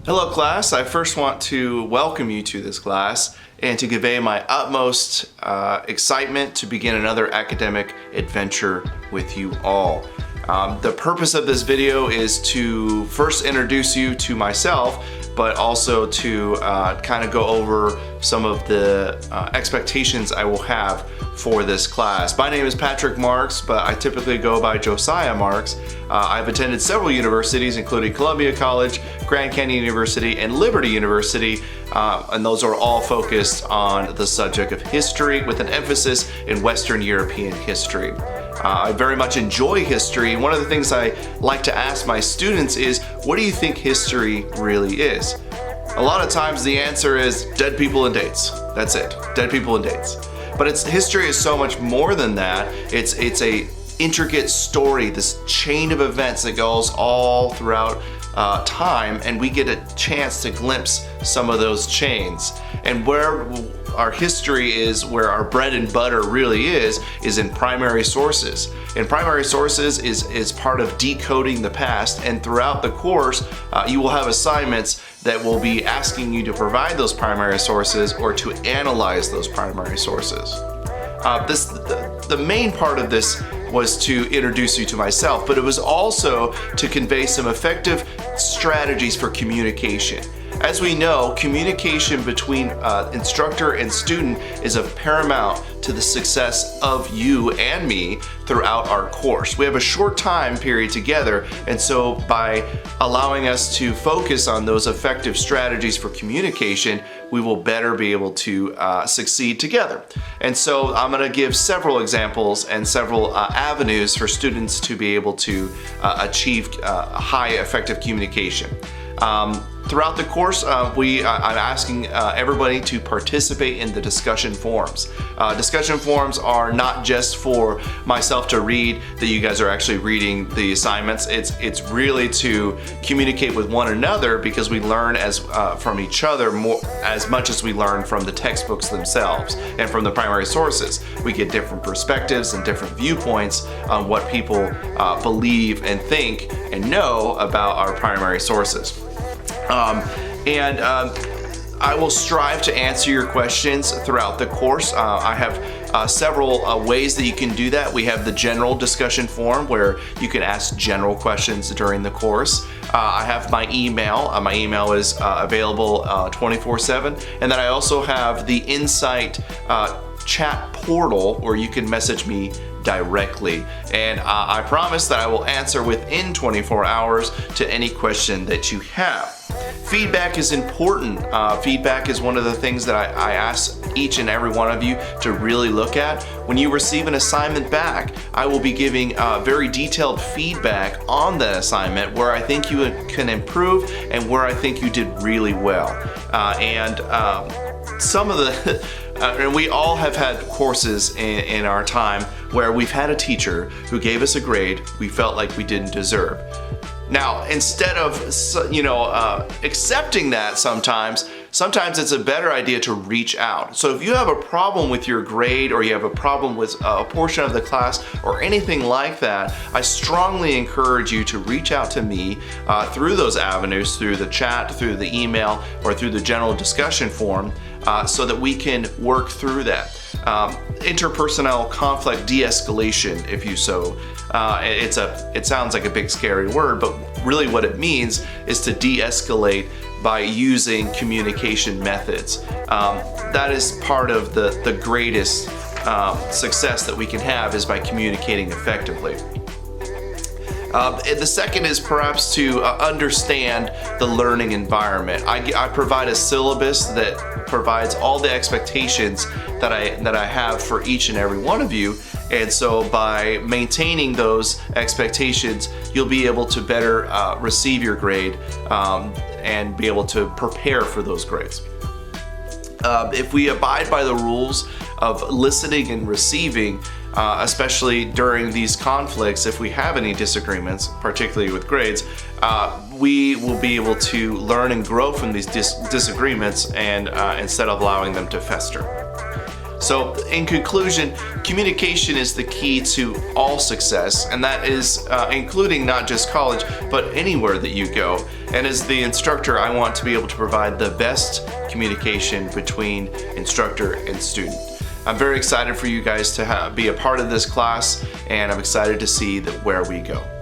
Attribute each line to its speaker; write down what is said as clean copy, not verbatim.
Speaker 1: Hello class, I first want to welcome you to this class and to convey my utmost excitement to begin another academic adventure with you all. The purpose of this video is to first introduce you to myself, but also to kind of go over some of the expectations I will have for this class. My name is Patrick Marks, but I typically go by Josiah Marks. I've attended several universities, including Columbia College, Grand Canyon University, and Liberty University, and those are all focused on the subject of history with an emphasis in Western European history. I very much enjoy history. One of the things I like to ask my students is, what do you think history really is? A lot of times the answer is dead people and dates. That's it, dead people and dates. But history is so much more than that. It's a intricate story, this chain of events that goes all throughout time, and we get a chance to glimpse some of those chains. And where our history is, where our bread and butter really is in primary sources. And primary sources is part of decoding the past, and throughout the course you will have assignments that will be asking you to provide those primary sources or to analyze those primary sources. The main part of this was to introduce you to myself, but it was also to convey some effective strategies for communication. As we know, communication between instructor and student is of paramount to the success of you and me throughout our course. We have a short time period together, and so by allowing us to focus on those effective strategies for communication, we will better be able to succeed together. And so I'm going to give several examples and several avenues for students to be able to achieve high effective communication. Throughout the course, I'm asking everybody to participate in the discussion forums. Discussion forums are not just for myself to read, that you guys are actually reading the assignments. It's really to communicate with one another, because we learn from each other as much as we learn from the textbooks themselves and from the primary sources. We get different perspectives and different viewpoints on what people believe and think and know about our primary sources. I will strive to answer your questions throughout the course. I have several ways that you can do that. We have the general discussion forum where you can ask general questions during the course. I have my email. My email is available 24/7. And then I also have the Insight chat portal where you can message me directly, and I promise that I will answer within 24 hours to any question that you have. Feedback is important. Feedback is one of the things that I ask each and every one of you to really look at. When you receive an assignment back, I will be giving very detailed feedback on that assignment, where I think you can improve and where I think you did really well. Some of the and we all have had courses in our time where we've had a teacher who gave us a grade we felt like we didn't deserve. Now, instead of accepting that, sometimes it's a better idea to reach out. So if you have a problem with your grade, or you have a problem with a portion of the class or anything like that, I strongly encourage you to reach out to me through those avenues, through the chat, through the email, or through the general discussion forum, so that we can work through that. Interpersonal conflict de-escalation, if you so. It sounds like a big scary word, but really what it means is to de-escalate by using communication methods. That is part of the greatest success that we can have, is by communicating effectively. The second is perhaps to understand the learning environment. I provide a syllabus that provides all the expectations that I have for each and every one of you, and so by maintaining those expectations, you'll be able to better receive your grade and be able to prepare for those grades. If we abide by the rules of listening and receiving, especially during these conflicts, if we have any disagreements, particularly with grades, we will be able to learn and grow from these disagreements, and instead of allowing them to fester. So in conclusion, communication is the key to all success, and that is including not just college, but anywhere that you go. And as the instructor, I want to be able to provide the best communication between instructor and student. I'm very excited for you guys to be a part of this class, and I'm excited to see where we go.